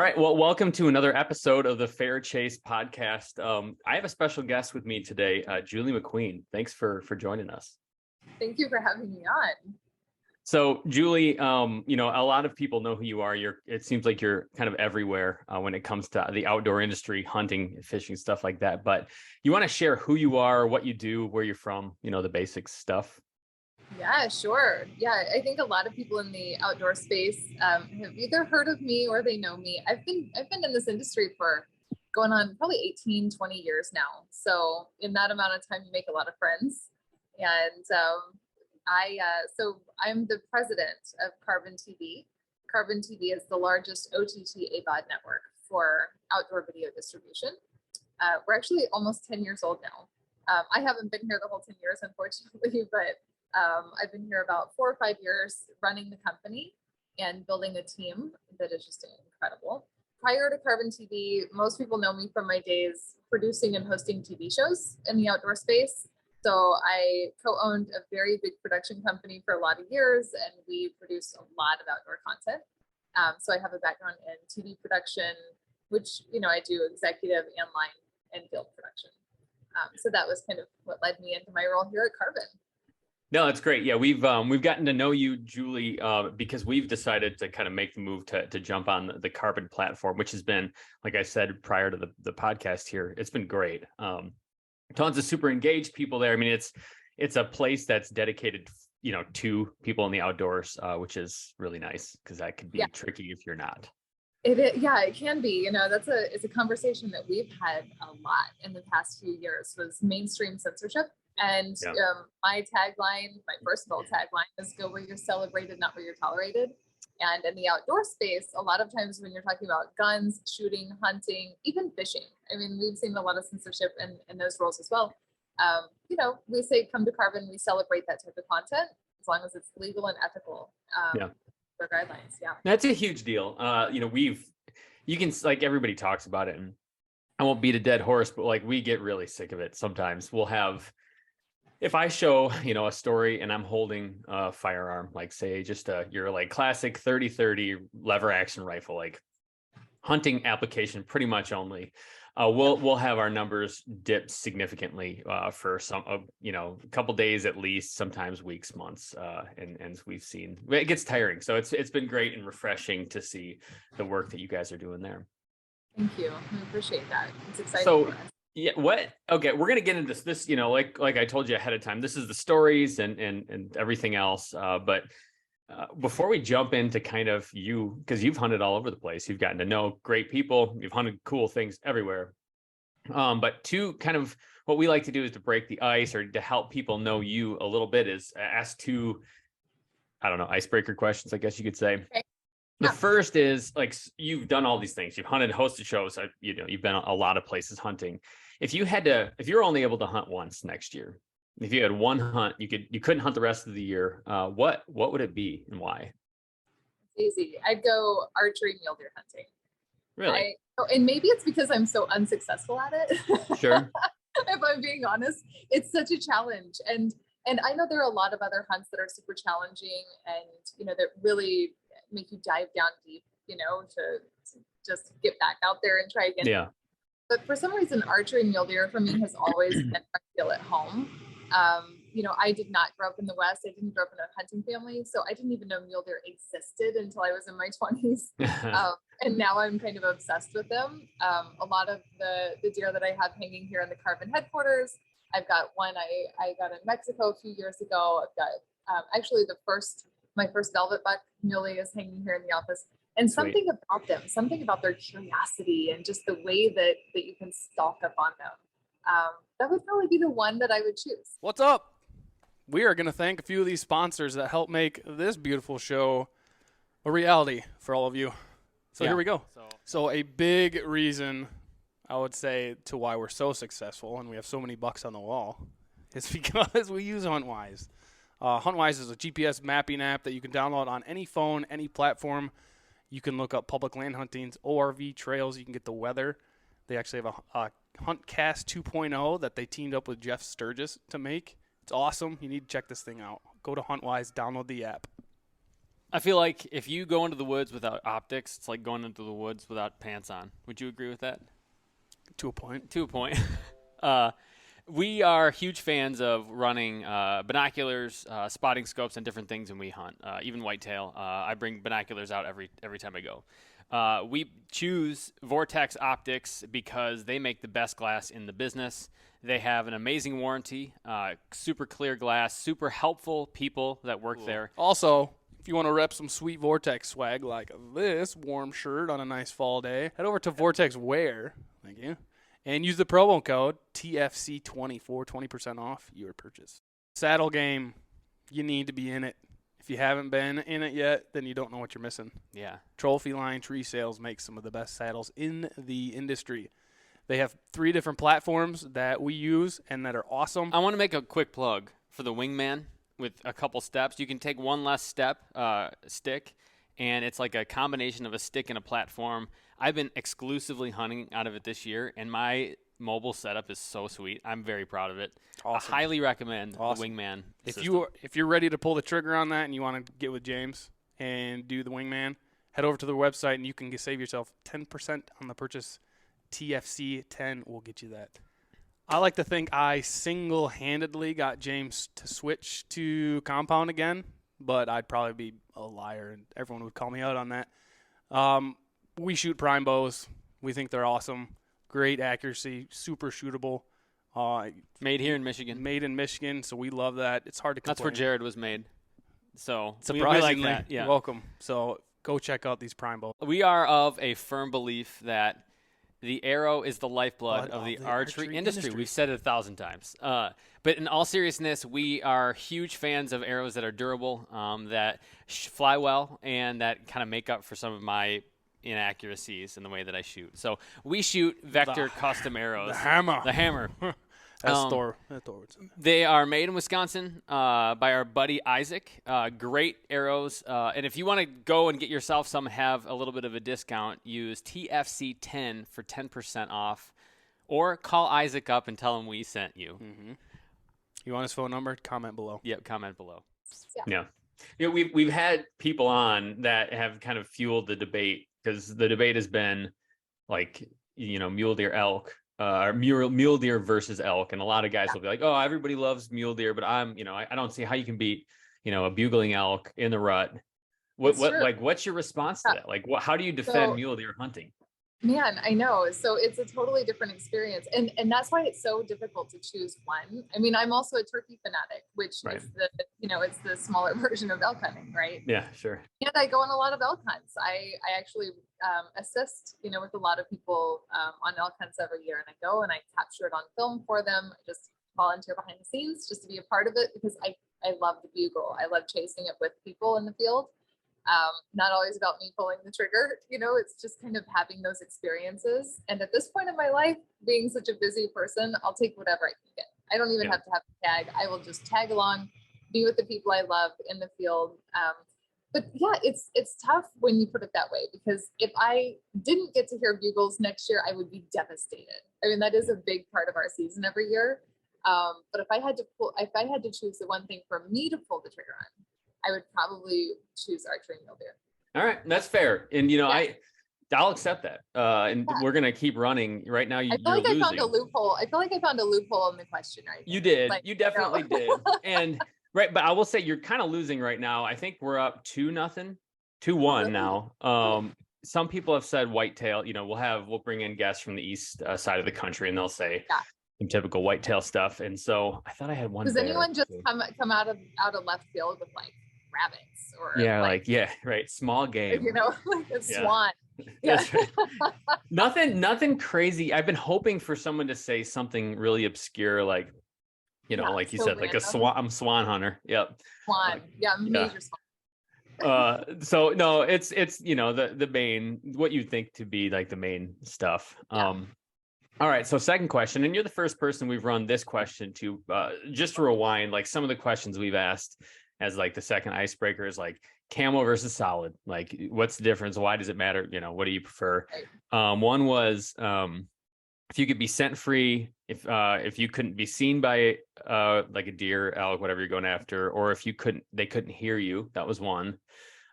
All right. Well, welcome to another episode of the Fair Chase podcast. I have a special guest with me today, Julie McQueen. Thanks for joining us. Thank you for having me on. So, Julie, a lot of people know who you are. It seems like you're kind of everywhere when it comes to the outdoor industry, hunting, fishing, stuff like that. But you want to share who you are, what you do, where you're from, the basic stuff. Yeah, sure. Yeah, I think a lot of people in the outdoor space have either heard of me or they know me. I've been in this industry for going on probably 18, 20 years now. So in that amount of time, you make a lot of friends. And I'm the president of Carbon TV. Carbon TV is the largest OTT AVOD network for outdoor video distribution. We're actually almost 10 years old now. I haven't been here the whole 10 years, unfortunately, but I've been here about 4 or 5 years running the company and building a team that is just incredible. Prior to Carbon TV, most people know me from my days producing and hosting TV shows in the outdoor space. So I co-owned a very big production company for a lot of years, and we produced a lot of outdoor content. So I have a background in TV production, which, I do executive and line and field production. So that was kind of what led me into my role here at Carbon. No, that's great. Yeah, we've gotten to know you, Julie, because we've decided to kind of make the move to jump on the Carbon platform, which has been, like I said prior to the podcast here, it's been great. Tons of super engaged people there. I mean, it's a place that's dedicated, to people in the outdoors, which is really nice because that could be tricky if you're not. It can be. It's a conversation that we've had a lot in the past few years was mainstream censorship. And my tagline, my personal tagline is go where you're celebrated, not where you're tolerated. And in the outdoor space, a lot of times when you're talking about guns, shooting, hunting, even fishing, I mean, we've seen a lot of censorship in those roles as well. We say come to Carbon, we celebrate that type of content as long as it's legal and ethical. For guidelines. Yeah. That's a huge deal. You can, like, everybody talks about it, and I won't beat a dead horse, but like we get really sick of it. Sometimes we'll have, if I show, a story and I'm holding a firearm, like say just your like classic 30-30 lever action rifle, like hunting application pretty much only, we'll have our numbers dip significantly for some, a couple days at least, sometimes weeks, months, and we've seen it gets tiring. So it's been great and refreshing to see the work that you guys are doing there. Thank you. I appreciate that. It's exciting for us. Yeah. Okay. We're going to get into this, like I told you ahead of time, this is the stories and everything else. But before we jump into kind of because you've hunted all over the place, you've gotten to know great people, you've hunted cool things everywhere. But to kind of what we like to do is to break the ice or to help people know you a little bit is ask two, I don't know, icebreaker questions, I guess you could say. Okay. The first is, like, you've done all these things. You've hunted, hosted shows. You've been a lot of places hunting. If you're only able to hunt once next year, if you had one hunt, you couldn't hunt the rest of the year. What would it be and why? Easy. I'd go archery mule deer hunting. Really? And maybe it's because I'm so unsuccessful at it. Sure. If I'm being honest, it's such a challenge. And I know there are a lot of other hunts that are super challenging and, that really make you dive down deep, to just get back out there and try again. Yeah. But for some reason, archery mule deer for me has always been I feel at home. I did not grow up in the West. I didn't grow up in a hunting family. So I didn't even know mule deer existed until I was in my 20s. And now I'm kind of obsessed with them. A lot of the deer that I have hanging here in the Carbon headquarters, I've got one I got in Mexico a few years ago. I've got actually my first velvet buck muley is hanging here in the office. And something about them, something about their curiosity and just the way that you can stalk up on them. That would probably be the one that I would choose. What's up? We are going to thank a few of these sponsors that help make this beautiful show a reality for all of you. So Here we go. So a big reason, I would say, to why we're so successful and we have so many bucks on the wall is because we use HuntWise. HuntWise is a GPS mapping app that you can download on any phone, any platform. You can look up public land huntings, ORV trails. You can get the weather. They actually have a HuntCast 2.0 that they teamed up with Jeff Sturgis to make. It's awesome. You need to check this thing out. Go to HuntWise, download the app. I feel like if you go into the woods without optics, it's like going into the woods without pants on. Would you agree with that? To a point. To a point. We are huge fans of running binoculars, spotting scopes, and different things when we hunt, even whitetail. I bring binoculars out every time I go. We choose Vortex Optics because they make the best glass in the business. They have an amazing warranty, super clear glass, super helpful people that work there. Also, if you want to rep some sweet Vortex swag like this warm shirt on a nice fall day, head over to Vortex Wear. Thank you. And use the promo code TFC20 for 20% off your purchase. Saddle game, you need to be in it. If you haven't been in it yet, then you don't know what you're missing. Yeah. Trophy Line Tree Sales makes some of the best saddles in the industry. They have 3 different platforms that we use and that are awesome. I want to make a quick plug for the Wingman with a couple steps. You can take one less step, stick, and it's like a combination of a stick and a platform. I've been exclusively hunting out of it this year, and my mobile setup is so sweet. I'm very proud of it. Awesome. I highly recommend the Wingman system. If you're ready to pull the trigger on that and you want to get with James and do the Wingman, head over to the website and you can save yourself 10% on the purchase. TFC10 will get you that. I like to think I single-handedly got James to switch to compound again, but I'd probably be a liar and everyone would call me out on that. We shoot prime bows. We think they're awesome. Great accuracy, super shootable. Made here in Michigan. Made in Michigan, so we love that. It's hard to complain. That's where Jared was made. So surprisingly, we like that. Yeah. You're welcome. So go check out these prime bows. We are of a firm belief that the arrow is the lifeblood of the archery industry. We've said it 1,000 times. But in all seriousness, we are huge fans of arrows that are durable, that fly well, and that kind of make up for some of my inaccuracies in the way that I shoot. So we shoot Vector custom arrows. The hammer. The hammer. That's Thor. They are made in Wisconsin by our buddy Isaac. Great arrows. And if you want to go and get yourself some, have a little bit of a discount, use TFC10 for 10% off. Or call Isaac up and tell him we sent you. Mm-hmm. You want his phone number? Comment below. Yep, comment below. Yeah. Yeah, we've had people on that have kind of fueled the debate, because the debate has been like, mule deer, elk, or mule deer versus elk. And a lot of guys will be like, oh, everybody loves mule deer, but I don't see how you can beat, a bugling elk in the rut. What's your response to that? Like, how do you defend mule deer hunting? Man, I know. So it's a totally different experience. And that's why it's so difficult to choose one. I mean, I'm also a turkey fanatic, which is it's the smaller version of elk hunting, right? Yeah, sure. And I go on a lot of elk hunts. I actually assist, with a lot of people on elk hunts every year. And I go and I capture it on film for them. I just volunteer behind the scenes just to be a part of it, because I love the bugle. I love chasing it with people in the field. Not always about me pulling the trigger, it's just kind of having those experiences. And at this point in my life, being such a busy person, I'll take whatever I can get. I don't even have to have a tag. I will just tag along, be with the people I love in the field. But yeah, it's tough when you put it that way, because if I didn't get to hear bugles next year, I would be devastated. I mean, that is a big part of our season every year. But if I had to choose the one thing for me to pull the trigger on, I would probably choose archery mule deer. All right, that's fair. And I'll accept that. And we're gonna keep running. Right now, you're losing. I found a loophole. I feel like I found a loophole in the question. Right? You did. You definitely did. And right, but I will say you're kind of losing right now. I think we're up 2-0, 2-1 now. Some people have said whitetail. We'll bring in guests from the east side of the country, and they'll say some typical whitetail stuff. And so I thought I had one. Does anyone just come out of left field with like rabbits or small game, like a swan? That's right. Nothing crazy. I've been hoping for someone to say something really obscure, like like you said, random. Like a swan. I'm a swan hunter. Yep. Swan. Major swan. So no, it's the main, what you think to be like the main stuff. All right, so second question, and you're the first person we've run this question to. Just to rewind, like some of the questions we've asked as like the second icebreaker is like camo versus solid. Like, what's the difference? Why does it matter? What do you prefer? Right. One was if you could be scent free, if you couldn't be seen by like a deer, elk, whatever you're going after, or if they couldn't hear you. That was one.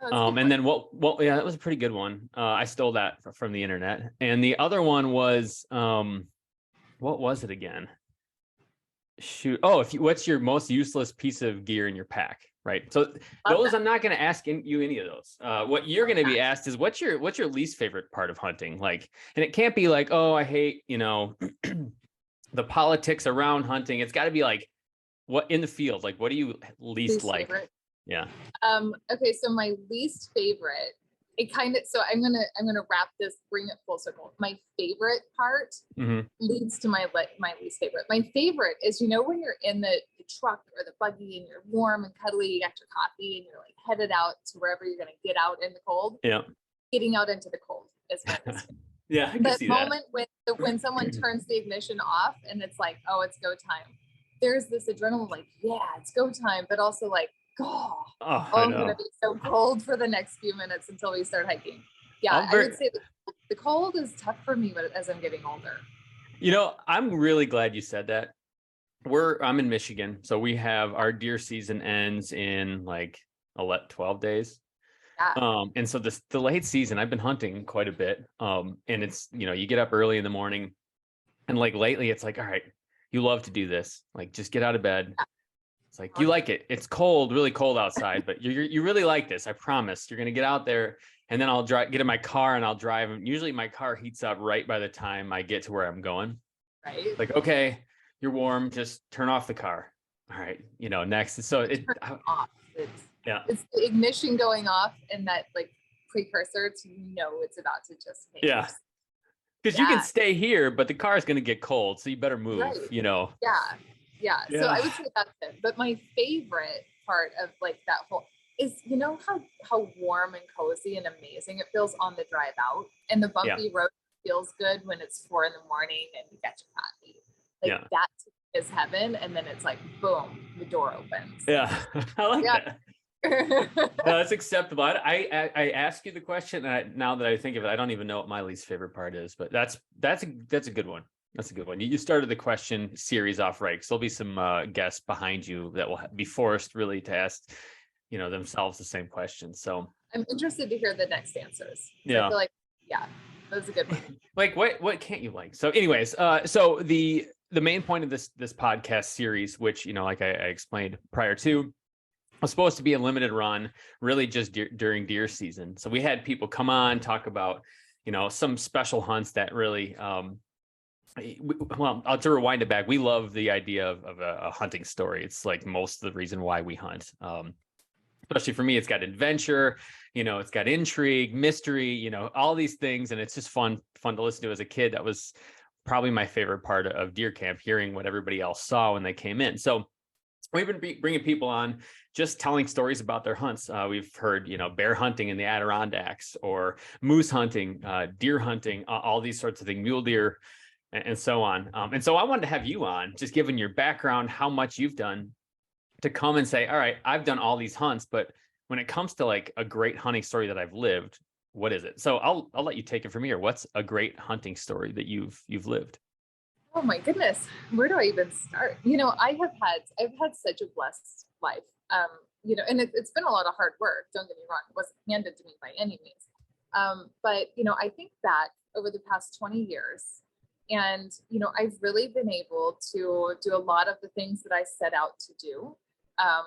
And then yeah, that was a pretty good one. I stole that from the internet. And the other one was, what was it again? Shoot. Oh, what's your most useless piece of gear in your pack? Right. So those, I'm not going to ask you any of those. What you're going to be asked is what's your least favorite part of hunting? Like, and it can't be like, oh, I hate, the politics around hunting. It's got to be like, what in the field, like, what do you least like? Favorite? Yeah. Okay. So my least favorite, so I'm going to wrap this, bring it full circle. My favorite part leads to my least favorite. My favorite is, when you're in the truck or the buggy and you're warm and cuddly, you got your coffee and you're like headed out to wherever you're going to get out in the cold. Yeah. Getting out into the cold is my least favorite. Yeah. I can see moment when someone turns the ignition off and it's like, oh, it's go time. There's this adrenaline, like, yeah, it's go time, but also like, I'm going to be so cold for the next few minutes until we start hiking. Yeah, I would say the cold is tough for me as I'm getting older. I'm really glad you said that. I'm in Michigan, so we have our deer season ends in like 12 days. Yeah. And so the late season, I've been hunting quite a bit. And it's, you get up early in the morning and like lately it's like, all right, you love to do this. Like just get out of bed. Yeah. It's like, you like it. It's cold, really cold outside, but you really like this. I promise you're going to get out there and then I'll get in my car and I'll drive. And usually my car heats up right by the time I get to where I'm going. Right. Like, okay, you're warm. Just turn off the car. All right. Next. So it's the ignition going off and that like precursor to, it's about to just hit. Yeah. Because you can stay here, but the car is going to get cold. So you better move, right. Yeah. So I would say that's it. But my favorite part of like that whole is, how warm and cozy and amazing it feels on the drive out, and the bumpy road feels good when it's 4 a.m. and you got your coffee. Like that is heaven. And then it's like, boom, the door opens. Yeah. I like that. No, that's acceptable. I ask you the question, and now that I think of it, I don't even know what my least favorite part is, but that's a good one. That's a good one. You started the question series off right, because there'll be some guests behind you that will be forced really to ask, themselves the same question. So I'm interested to hear the next answers. Yeah. I feel like, that was a good one. Like, what can't you like? So anyways, so the main point of this podcast series, which, like I explained prior to, was supposed to be a limited run, really just during deer season. So we had people come on, talk about, some special hunts that really, I'll to rewind it back. We love the idea of a hunting story. It's like most of the reason why we hunt. Especially for me, it's got adventure, it's got intrigue, mystery, all these things. And it's just fun to listen to as a kid. That was probably my favorite part of deer camp, hearing what everybody else saw when they came in. So we've been bringing people on, just telling stories about their hunts. We've heard, bear hunting in the Adirondacks, or moose hunting, deer hunting, all these sorts of things, mule deer, and so on. And so I wanted to have you on, just given your background, how much you've done, to come and say, all right, I've done all these hunts, but when it comes to like a great hunting story that I've lived, what is it? So I'll let you take it from here. What's a great hunting story that you've lived? Oh my goodness, where do I even start? I've had such a blessed life. And it's been a lot of hard work. Don't get me wrong; it wasn't handed to me by any means. But I think back over the past 20 years, and I've really been able to do a lot of the things that I set out to do. I've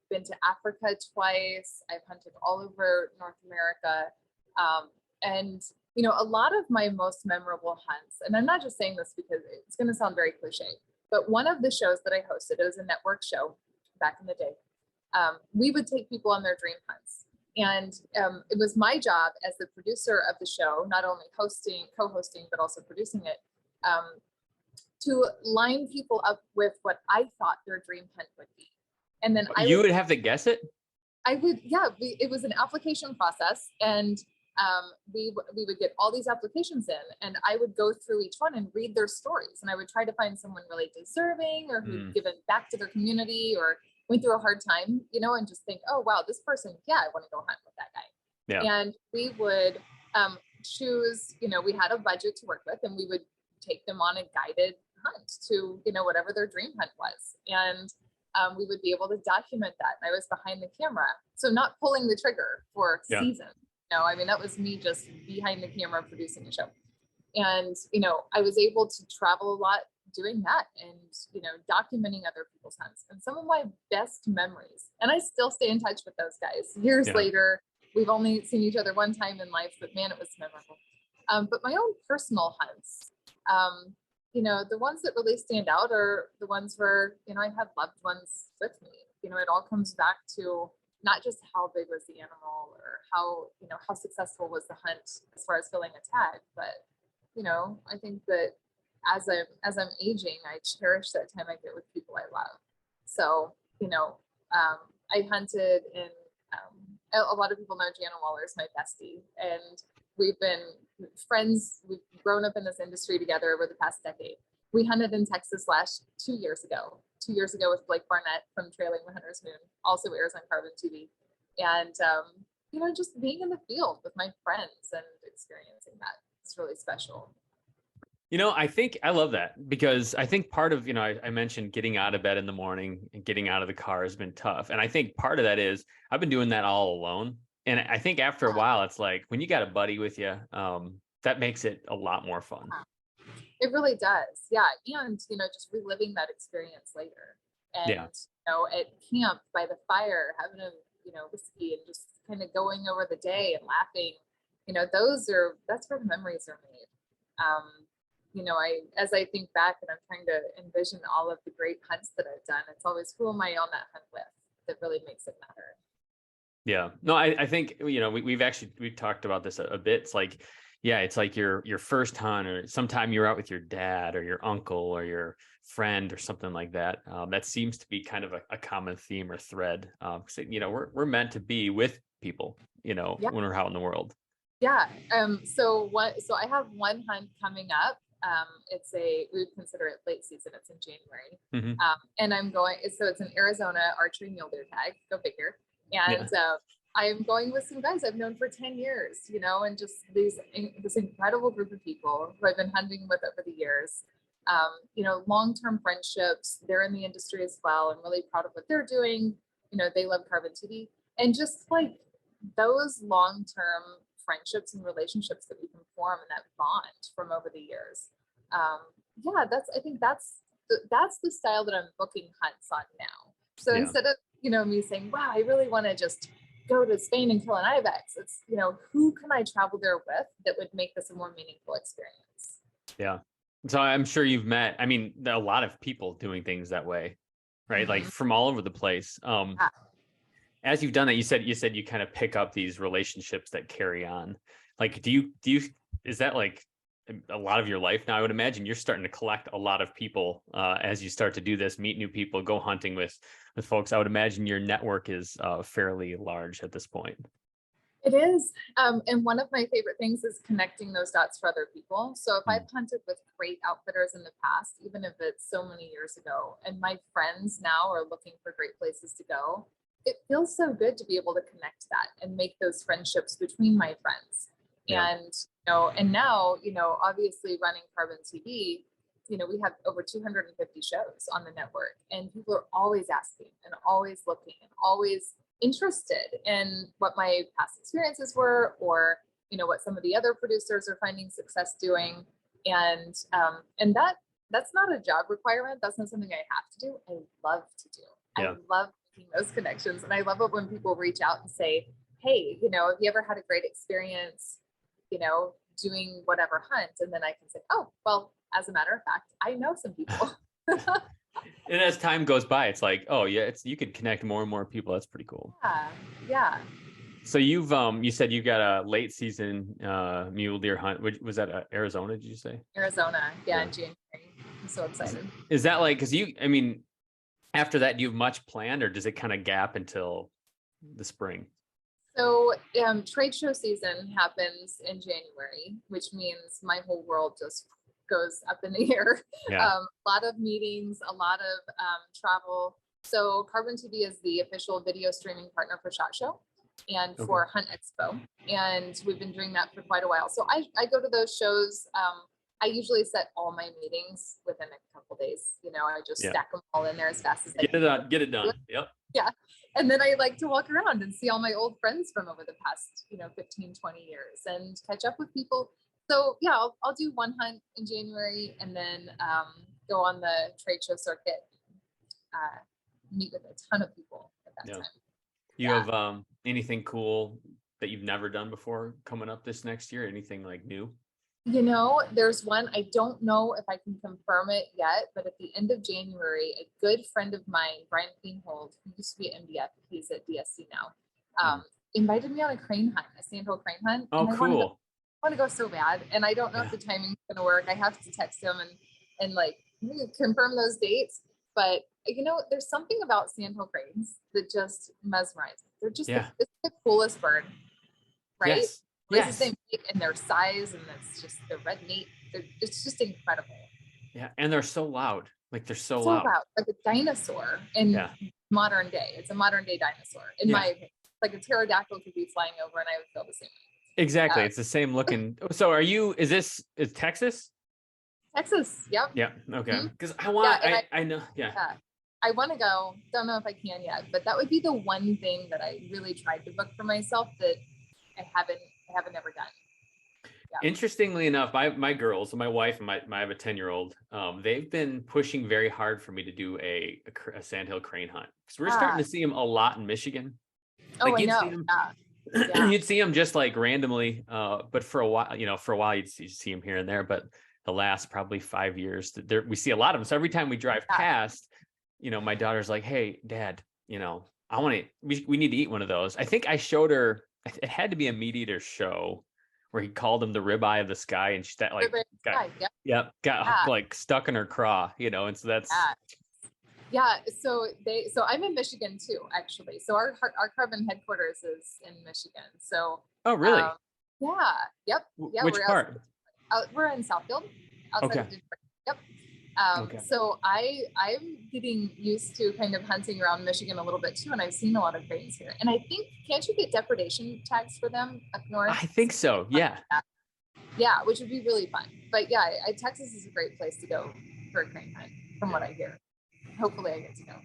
been to Africa twice. I've hunted all over North America, and a lot of my most memorable hunts, and I'm not just saying this because it's going to sound very cliche, but one of the shows that I hosted, it was a network show back in the day. We would take people on their dream hunts. And it was my job as the producer of the show, not only co-hosting, but also producing it, to line people up with what I thought their dream hunt would be. And then you would have to guess it? I would, it was an application process, and we would get all these applications in, and I would go through each one and read their stories, and I would try to find someone really deserving, or who'd given back to their community, or went through a hard time, and just think, oh wow, this person, I want to go hunt with that guy. Yeah. And we would choose, we had a budget to work with, and we would take them on a guided hunt to, whatever their dream hunt was. And we would be able to document that. And I was behind the camera. So not pulling the trigger for season. No, I mean, that was me just behind the camera producing the show. And, I was able to travel a lot doing that and, documenting other people's hunts. And some of my best memories, and I still stay in touch with those guys years later. We've only seen each other one time in life, but man, it was memorable. But my own personal hunts, the ones that really stand out are the ones where, I had loved ones with me. It all comes back to not just how big was the animal or how successful was the hunt as far as filling a tag, but, I think that as I'm aging, I cherish that time I get with people I love. So, I hunted in, a lot of people know Jana Waller is my bestie, and we've been friends. We've grown up in this industry together over the past decade. We hunted in Texas 2 years ago. 2 years ago with Blake Barnett from Trailing the Hunter's Moon, also airs on Carbon TV. And, just being in the field with my friends and experiencing that, it's really special. I think I love that, because I think part of, I mentioned getting out of bed in the morning and getting out of the car has been tough. And I think part of that is I've been doing that all alone. And I think after a while, it's like when you got a buddy with you, that makes it a lot more fun. It really does. Yeah. And, just reliving that experience later. And, at camp by the fire, having a, whiskey and just kind of going over the day and laughing, that's where the memories are made. As I think back and I'm trying to envision all of the great hunts that I've done, it's always who am I on that hunt with that really makes it matter. Yeah, no, I think, we've talked about this a bit. It's like, it's like your first hunt, or sometime you're out with your dad or your uncle or your friend or something like that. That seems to be kind of a common theme or thread. We're meant to be with people, when we're out in the world. Yeah. So I have one hunt coming up. We would consider it late season. It's in January. Mm-hmm. And I'm going, so it's an Arizona archery mule deer tag, go figure. And, I'm going with some guys I've known for 10 years, and just this incredible group of people who I've been hunting with over the years, long-term friendships. They're in the industry as well. I'm really proud of what they're doing. They love Carbon TV, and just like those long-term friendships and relationships that we can form and that bond from over the years. I think that's the style that I'm booking hunts on now. So instead of, me saying, wow, I really want to just go to Spain and kill an ibex, it's, who can I travel there with that would make this a more meaningful experience? Yeah. So I'm sure you've met, a lot of people doing things that way, right? Mm-hmm. Like from all over the place. As you've done that, you said you kind of pick up these relationships that carry on. Like, do you, is that like a lot of your life now? I would imagine you're starting to collect a lot of people as you start to do this, meet new people, go hunting with folks. I would imagine your network is fairly large at this point. It is. And one of my favorite things is connecting those dots for other people. So if I've hunted with great outfitters in the past, even if it's so many years ago, and my friends now are looking for great places to go, it feels so good to be able to connect that and make those friendships between my friends. Yeah. And now, obviously running Carbon TV, we have over 250 shows on the network, and people are always asking and always looking and always interested in what my past experiences were, or, what some of the other producers are finding success doing. And that's not a job requirement. That's not something I have to do. I love to do. Yeah. I love making those connections. And I love it when people reach out and say, hey, have you ever had a great experience, doing whatever hunt? And then I can say, oh, well, as a matter of fact, I know some people. And as time goes by, it's like, oh yeah, you could connect more and more people. That's pretty cool. Yeah. So you've you said you got a late season mule deer hunt. Was that Arizona? Did you say? Arizona, yeah, in January. I'm so excited. Is that like, because after that, do you have much planned, or does it kind of gap until the spring? So trade show season happens in January, which means my whole world just goes up in the air. Yeah. A lot of meetings, a lot of travel. So Carbon TV is the official video streaming partner for SHOT Show and for Hunt Expo. And we've been doing that for quite a while. So I go to those shows. I usually set all my meetings within a couple couple days. You know, I just Yeah. stack them all in there as fast as I Get can. it done. Get it done. Yep. Yeah. And then I like to walk around and see all my old friends from over the past, 15, 20 years and catch up with people. So yeah, I'll do one hunt in January and then go on the trade show circuit, meet with a ton of people at that time. You have anything cool that you've never done before coming up this next year? Anything like new? There's one, I don't know if I can confirm it yet, but at the end of January, a good friend of mine, Brian Klinghold, who used to be at MDF, he's at DSC now, invited me on a crane hunt, a sandhill crane hunt. Oh, cool. I want to go so bad. And I don't know if the timing's going to work. I have to text him and like confirm those dates. But, there's something about sandhill cranes that just mesmerize me. They're just it's the coolest bird, right? Yes. It's the same in their size, and it's just the red meat. It's just incredible. Yeah, and they're so loud. Like they're so loud, like a dinosaur in modern day. It's a modern day dinosaur, in my opinion. Like a pterodactyl could be flying over, and I would feel the same way. Exactly, it's the same looking. So, is Texas? Texas, yep. Yeah. Okay. Because I want. I know. Yeah. I want to go. Don't know if I can yet, but that would be the one thing that I really tried to book for myself that I haven't ever done. Yeah. Interestingly enough, my girls, my wife and I have a 10-year-old. They've been pushing very hard for me to do a sandhill crane hunt because we're starting to see them a lot in Michigan. Like I know. You'd see them just like randomly, but for a while, you'd see them here and there. But the last probably 5 years, we see a lot of them. So every time we drive past, my daughter's like, "Hey, Dad, I want to. We need to eat one of those." I think I showed her. It had to be a meat eater show where he called him the ribeye of the sky, and she got like stuck in her craw, and so that's. So I'm in Michigan too, actually. So our carbon headquarters is in Michigan. So. Oh, really? Yep. Yeah. Which part? We're in Southfield, outside of Detroit. Yep. So I'm getting used to kind of hunting around Michigan a little bit too, and I've seen a lot of cranes here. And I think, can't you get depredation tags for them up north? I think so. Yeah. Yeah, which would be really fun. But yeah, Texas is a great place to go for a crane hunt, from what I hear. Hopefully, I get to go.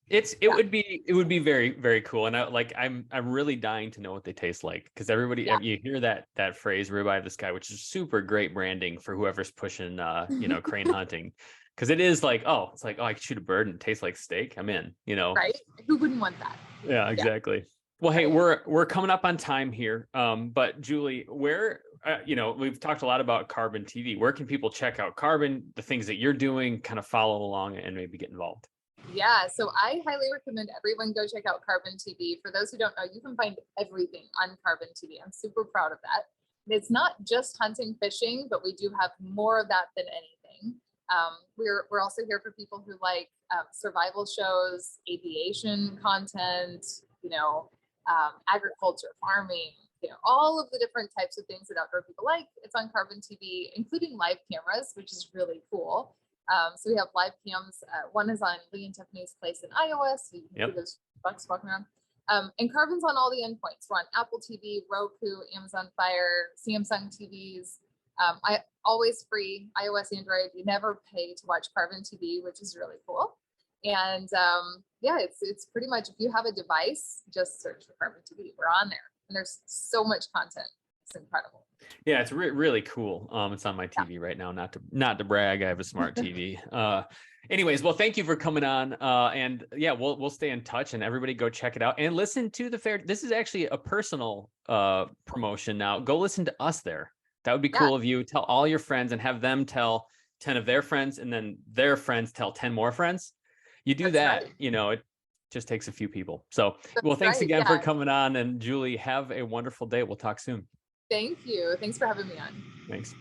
It would be very, very cool, and I'm really dying to know what they taste like because everybody you hear that phrase "ribeye of the sky," which is super great branding for whoever's pushing crane hunting, because it is like it's like I could shoot a bird and it tastes like steak. I'm in, right? Who wouldn't want that? Yeah, exactly. Well, hey, we're coming up on time here, but Julie, where we've talked a lot about Carbon TV. Where can people check out Carbon, the things that you're doing, kind of follow along and maybe get involved? Yeah, so I highly recommend everyone go check out Carbon TV. For those who don't know, you can find everything on Carbon TV. I'm super proud of that. And it's not just hunting, fishing, but we do have more of that than anything. We're also here for people who like survival shows, aviation content, agriculture, farming, all of the different types of things that outdoor people like. It's on Carbon TV, including live cameras, which is really cool. So we have live cams. One is on Lee and Tiffany's place in Iowa, so you can see those bucks walking around. And Carbon's on all the endpoints. We're on Apple TV, Roku, Amazon Fire, Samsung TVs. I always free, iOS, Android. You never pay to watch Carbon TV, which is really cool. And it's pretty much, if you have a device, just search for Carbon TV. We're on there, and there's so much content. It's incredible. Yeah, it's really cool. It's on my TV right now. Not to brag, I have a smart TV. Anyways, well, thank you for coming on. And yeah, we'll stay in touch, and everybody go check it out and listen to the fair. This is actually a personal promotion now. Go listen to us there. That would be cool of you. Tell all your friends and have them tell 10 of their friends, and then their friends tell 10 more friends. You do that, it just takes a few people. So, well, thanks again for coming on. And Julie, have a wonderful day. We'll talk soon. Thank you. Thanks for having me on. Thanks.